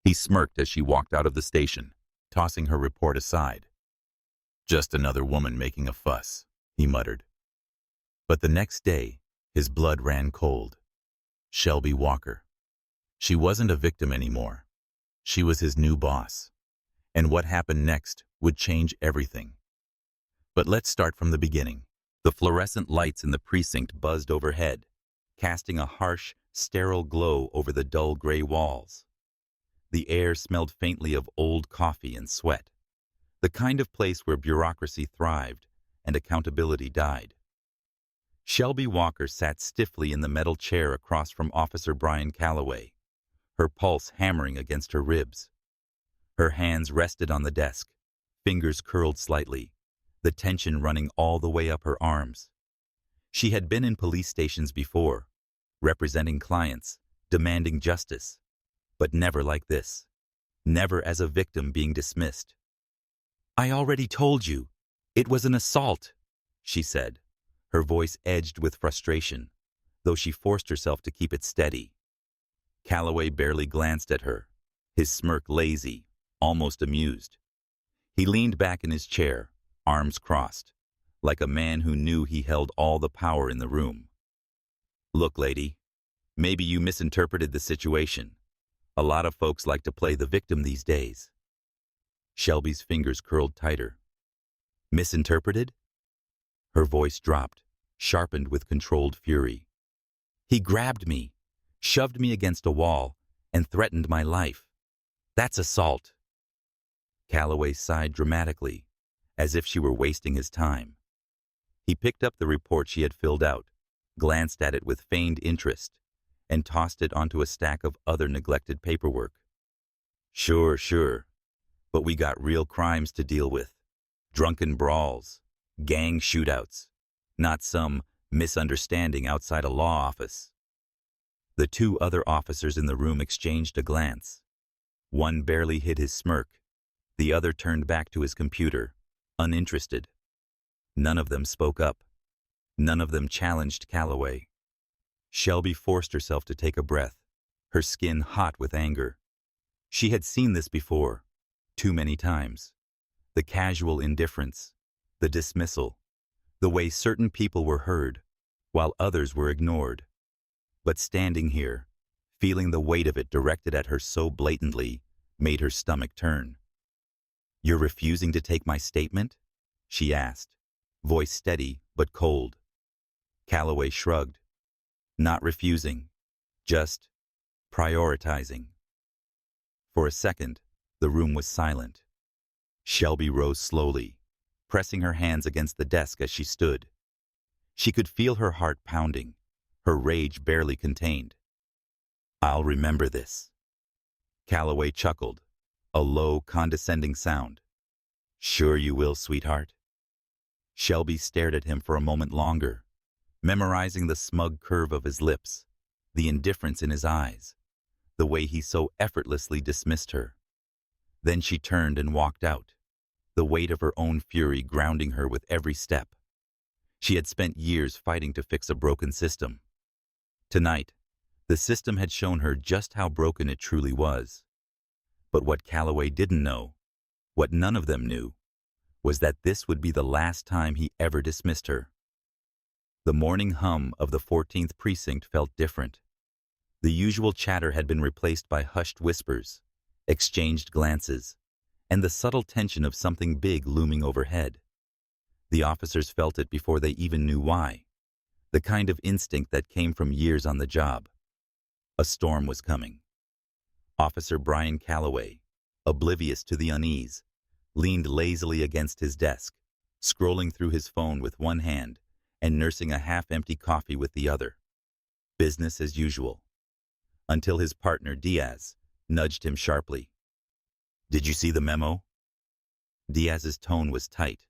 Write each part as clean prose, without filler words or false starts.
He smirked as she walked out of the station, tossing her report aside. "Just another woman making a fuss," he muttered. But the next day, his blood ran cold. Shelby Walker. She wasn't a victim anymore. She was his new boss. And what happened next would change everything. But let's start from the beginning. The fluorescent lights in the precinct buzzed overhead, casting a harsh, sterile glow over the dull gray walls. The air smelled faintly of old coffee and sweat, the kind of place where bureaucracy thrived and accountability died. Shelby Walker sat stiffly in the metal chair across from Officer Brian Calloway, her pulse hammering against her ribs. Her hands rested on the desk, fingers curled slightly, the tension running all the way up her arms. She had been in police stations before, representing clients, demanding justice, but never like this, never as a victim being dismissed. "I already told you, it was an assault," she said, her voice edged with frustration, though she forced herself to keep it steady. Calloway barely glanced at her, his smirk lazy, almost amused. He leaned back in his chair, arms crossed, like a man who knew he held all the power in the room. "Look, lady, maybe you misinterpreted the situation. A lot of folks like to play the victim these days." Shelby's fingers curled tighter. "Misinterpreted?" Her voice dropped, sharpened with controlled fury. "He grabbed me, shoved me against a wall, and threatened my life. That's assault." Calloway sighed dramatically, as if she were wasting his time. He picked up the report she had filled out, glanced at it with feigned interest, and tossed it onto a stack of other neglected paperwork. Sure, but we got real crimes to deal with. Drunken brawls, gang shootouts, not some misunderstanding outside a law office." The two other officers in the room exchanged a glance. One barely hid his smirk. The other turned back to his computer, uninterested. None of them spoke up. None of them challenged Calloway. Shelby forced herself to take a breath, her skin hot with anger. She had seen this before, too many times. The casual indifference, the dismissal, the way certain people were heard, while others were ignored. But standing here, feeling the weight of it directed at her so blatantly, made her stomach turn. "You're refusing to take my statement?" she asked, voice steady but cold. Calloway shrugged. "Not refusing, just prioritizing." For a second, the room was silent. Shelby rose slowly, pressing her hands against the desk as she stood. She could feel her heart pounding, her rage barely contained. "I'll remember this." Calloway chuckled, a low, condescending sound. "Sure you will, sweetheart." Shelby stared at him for a moment longer, memorizing the smug curve of his lips, the indifference in his eyes, the way he so effortlessly dismissed her. Then she turned and walked out, the weight of her own fury grounding her with every step. She had spent years fighting to fix a broken system. Tonight, the system had shown her just how broken it truly was. But what Calloway didn't know, what none of them knew, was that this would be the last time he ever dismissed her. The morning hum of the 14th precinct felt different. The usual chatter had been replaced by hushed whispers, exchanged glances, and the subtle tension of something big looming overhead. The officers felt it before they even knew why, the kind of instinct that came from years on the job. A storm was coming. Officer Brian Calloway, oblivious to the unease, leaned lazily against his desk, scrolling through his phone with one hand and nursing a half-empty coffee with the other. Business as usual. Until his partner Diaz nudged him sharply. "Did you see the memo?" Diaz's tone was tight,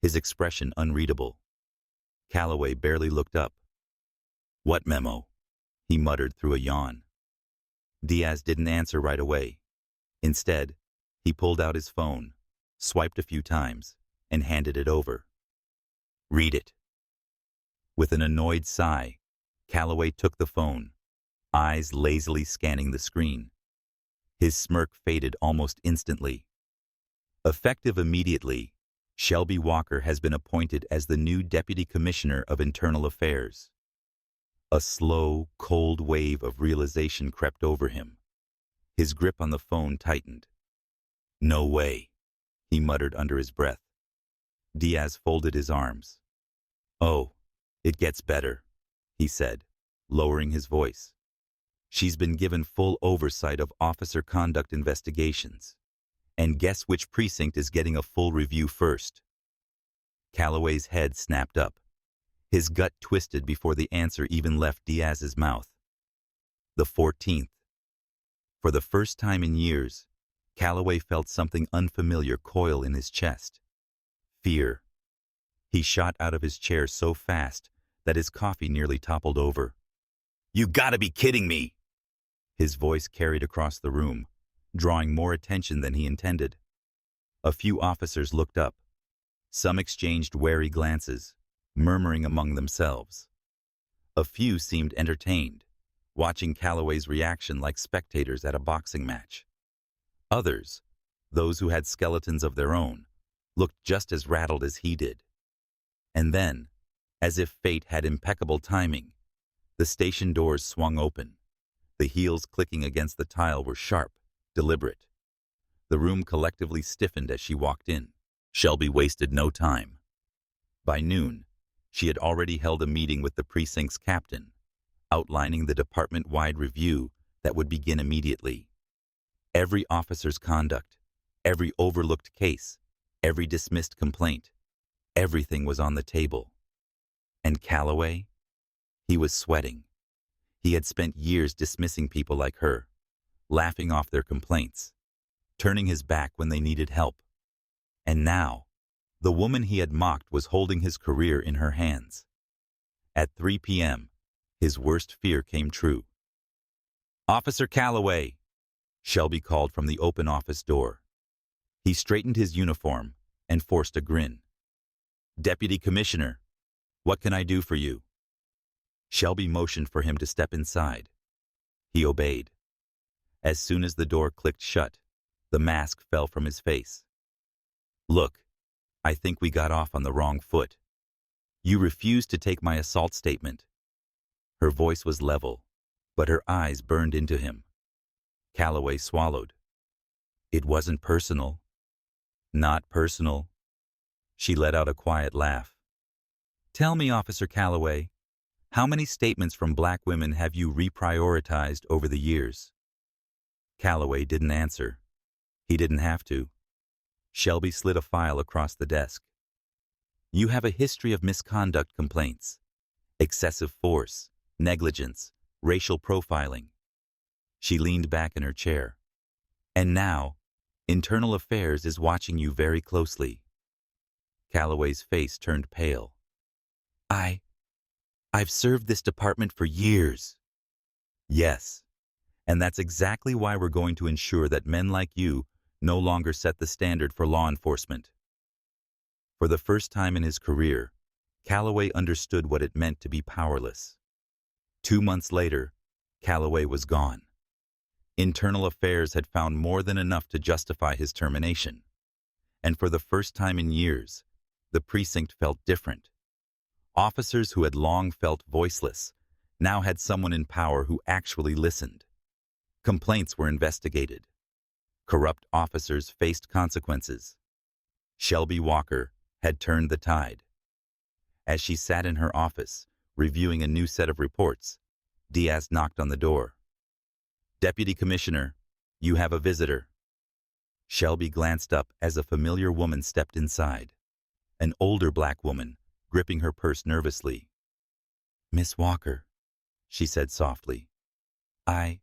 his expression unreadable. Calloway barely looked up. "What memo?" he muttered through a yawn. Diaz didn't answer right away. Instead, he pulled out his phone, swiped a few times, and handed it over. "Read it." With an annoyed sigh, Calloway took the phone, eyes lazily scanning the screen. His smirk faded almost instantly. Effective immediately, Shelby Walker has been appointed as the new Deputy Commissioner of Internal Affairs. A slow, cold wave of realization crept over him. His grip on the phone tightened. "No way," he muttered under his breath. Diaz folded his arms. "Oh, it gets better," he said, lowering his voice. "She's been given full oversight of officer conduct investigations. And guess which precinct is getting a full review first?" Calloway's head snapped up. His gut twisted before the answer even left Diaz's mouth. The 14th. For the first time in years, Calloway felt something unfamiliar coil in his chest. Fear. He shot out of his chair so fast that his coffee nearly toppled over. "You gotta be kidding me!" His voice carried across the room, drawing more attention than he intended. A few officers looked up. Some exchanged wary glances, murmuring among themselves. A few seemed entertained, watching Calloway's reaction like spectators at a boxing match. Others, those who had skeletons of their own, looked just as rattled as he did. And then, as if fate had impeccable timing, the station doors swung open. The heels clicking against the tile were sharp, deliberate. The room collectively stiffened as she walked in. Shelby wasted no time. By noon, she had already held a meeting with the precinct's captain, outlining the department-wide review that would begin immediately. Every officer's conduct, every overlooked case, every dismissed complaint, everything was on the table. And Calloway? He was sweating. He had spent years dismissing people like her, laughing off their complaints, turning his back when they needed help. And now, the woman he had mocked was holding his career in her hands. At 3 p.m., his worst fear came true. "Officer Calloway," Shelby called from the open office door. He straightened his uniform and forced a grin. "Deputy Commissioner, what can I do for you?" Shelby motioned for him to step inside. He obeyed. As soon as the door clicked shut, the mask fell from his face. "Look, I think we got off on the wrong foot. You refused to take my assault statement." Her voice was level, but her eyes burned into him. Calloway swallowed. "It wasn't personal." "Not personal." She let out a quiet laugh. "Tell me, Officer Calloway, how many statements from black women have you reprioritized over the years?" Calloway didn't answer. He didn't have to. Shelby slid a file across the desk. "You have a history of misconduct complaints, excessive force, negligence, racial profiling." She leaned back in her chair. "And now, Internal Affairs is watching you very closely." Calloway's face turned pale. I've served this department for years." "Yes, and that's exactly why we're going to ensure that men like you no longer set the standard for law enforcement." For the first time in his career, Calloway understood what it meant to be powerless. 2 months later, Calloway was gone. Internal Affairs had found more than enough to justify his termination. And for the first time in years, the precinct felt different. Officers who had long felt voiceless now had someone in power who actually listened. Complaints were investigated. Corrupt officers faced consequences. Shelby Walker had turned the tide. As she sat in her office, reviewing a new set of reports, Diaz knocked on the door. "Deputy Commissioner, you have a visitor." Shelby glanced up as a familiar woman stepped inside. An older black woman, gripping her purse nervously. "Miss Walker," she said softly. I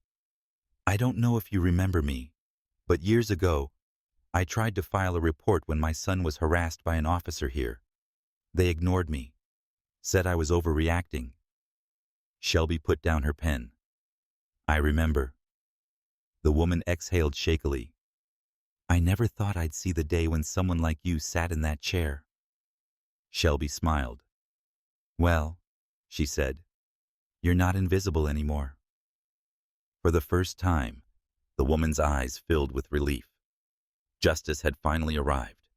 don't know if you remember me, but years ago, I tried to file a report when my son was harassed by an officer here. They ignored me, said I was overreacting." Shelby put down her pen. "I remember." The woman exhaled shakily. "I never thought I'd see the day when someone like you sat in that chair." Shelby smiled. "Well," she said, "you're not invisible anymore." For the first time, The woman's eyes filled with relief. Justice had finally arrived.